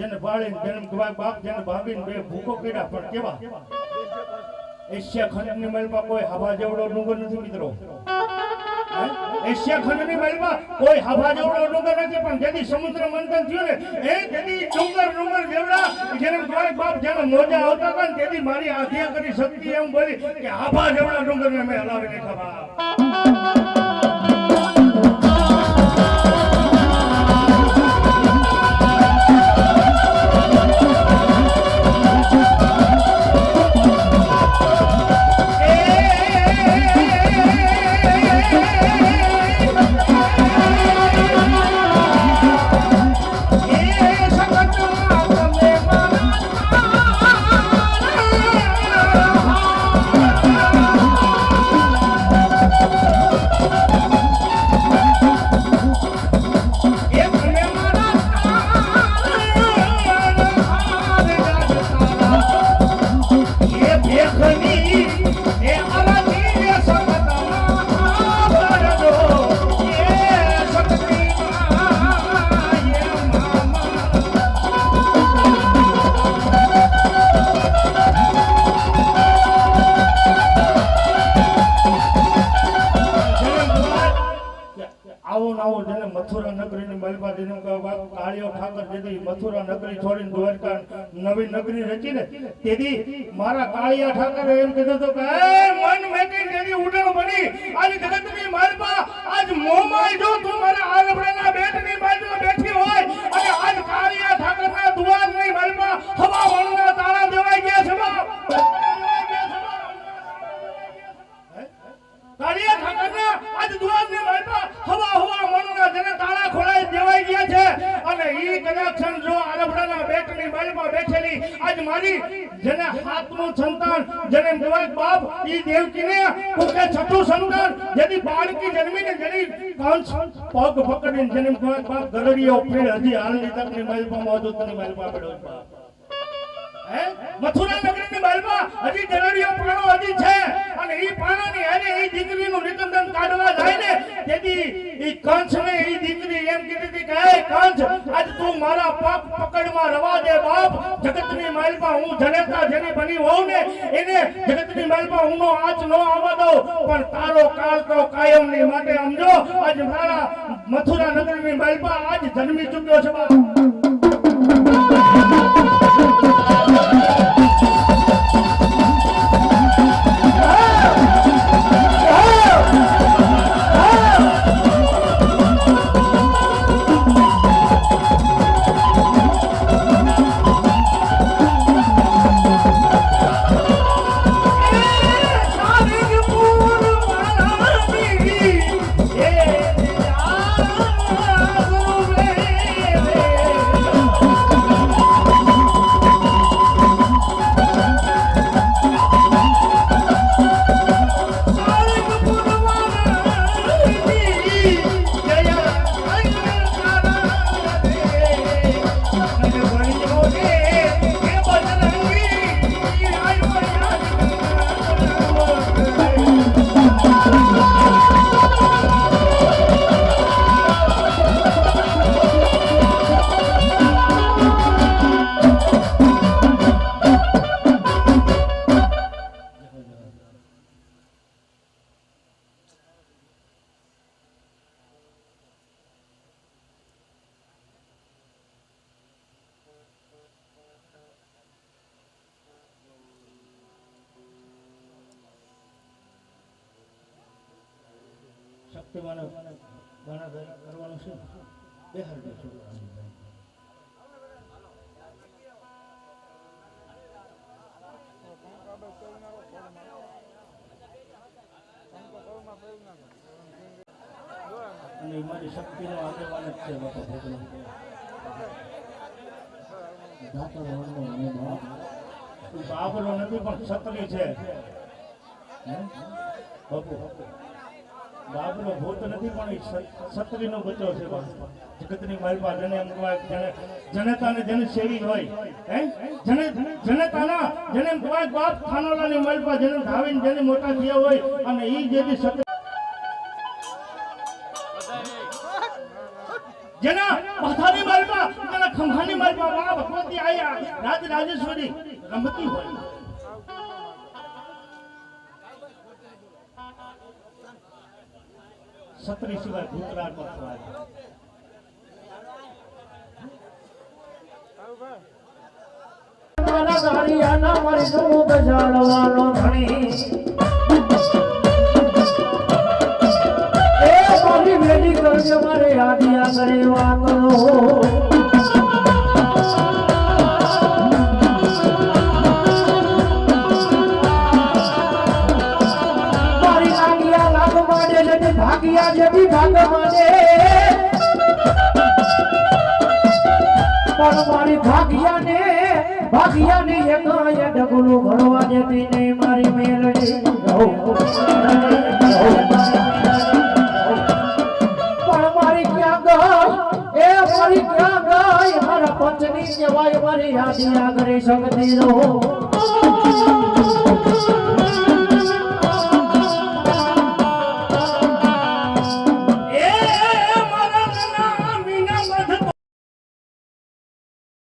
જેને બાળીને જન્મ ગવાય બાપ જેને ભાગીને બે ભૂકો કર્યા પણ કેવા એશિયા ખંડની મહેલમાં કોઈ હવા જેવડો ડુંગર નથી મિત્રો એશિયા ખંડની મહેલમાં કોઈ હવા જેવડો ડુંગર નથી પણ જેથી સમુદ્ર મંથન થયું ને એ જેથી ડુંગર જેવડા જેને ગવાય બાપ જેને મોજા આવતા હતા ને તેથી મારી આધ્યા કરી શક્તિ એમ બોલી કે હવા જેવડા ડુંગરને મેં હલાવી નાખ્યા મથુરા નગરીની મલબા જેનું કાળિયો ઠાકર જેથી મથુરા નગરી છોડીને દ્વારકા નવી નગરી રચીને તેથી મારા કાળિયા ઠાકરે એમ કીધું હતું કે મન મેટી જેથી ઉડણ બની આજ જગતની મલબા આજ મોમાઈ જો તું મારા આલબડાના બેટની બાજુમાં બેઠી હોય અને આજ કાળિયા ઠાકરના દ્વારની મલબા હવા વણના તાળા દેવાઈ ગયા છે બાપ કાળિયા ઠાકરના આજ દ્વારની મલબા હવા વણના જેને તાળા ખોલાઈ દેવાઈ ગયા છે અને ઈ કનેક્શન જો આલબડાના બેટની મલબા બેઠેલી આજ મારી જેને હાથનું સંતાન જેને દેવાય બાપ ઈ દેવકીને કોકે છઠ્ઠું સંતાન જેની બાળકી જન્મીને જેની કંસ પગ પકડીને જેને દેવાય બાપ ગરડીઓ ફેર હજી હાલની તકની મલબા મોજૂદની મલબા પડ્યો બાપ મથુરા નગરીની મહેલમાં હજી ગરડીઓ પ્રાણો હજી છે અને ઈ પ્રાણોની હારે ઈ દીકરીનું નિકંદન કાઢવા જાય ને તેથી ઈ કંસને ઈ દીકરી એમ કીધી કે હે કંસ આજ તું મારા પગ પકડમાં રવા દે બાપ જગતની મહેલમાં હું જનેતા જેની બની હોઉં ને એને જગતની મહેલમાં હું નો આંચ નો આવવા દઉં પણ તારો કાળ તો કાયમની માટે સમજો આજ મારા મથુરા નગરીની મહેલમાં આજ જન્મી ચૂક્યો છે બાપ શક્તિમાનો ગાના કરવાનું છે બેહાર દે છોકરાને અને મારી શક્તિનો આગેવાન જ છે બાપા ભગવાન બાબલો નથી પણ છત્રી છે બાપુ બાબલો ભૂત નથી પણ છત્રીનો બચ્ચો છે જગતની મહેલમાં જેને એમ કહેવાય જનતાને જેને સેવી હોય જનતાના જેને એમ કહેવાય બાપ ખાનોલાની મહેલમાં જેને ધાવીને જેને મોટા થયા હોય અને ઈ જેથી જેના માથાની માલમાં જેના ખંભાની માલમાં મા ભગવતી આયા રાજ રાજેશ્વરી રમતી હોય સત્રી સિવાય ભૂતરાજ માં થવાય મારા ગારિયાના મારી નું બજાડવાનો ધણી એ મારી વેલી કરજો મારે આદિયા કરે વાતો મારી આદિયા લાગ માડે જતી ભાગિયા જતી ભાગ માડે પણ મારી ભાગિયાને એકાય ડગલું ભરવા દેતી નહીં મારી મેલડી પણ મારી ક્યાં ગઈ મારી ક્યાં ગઈ મારા પંચની કહેવાય મારી આદિયા કરી શકતી રહો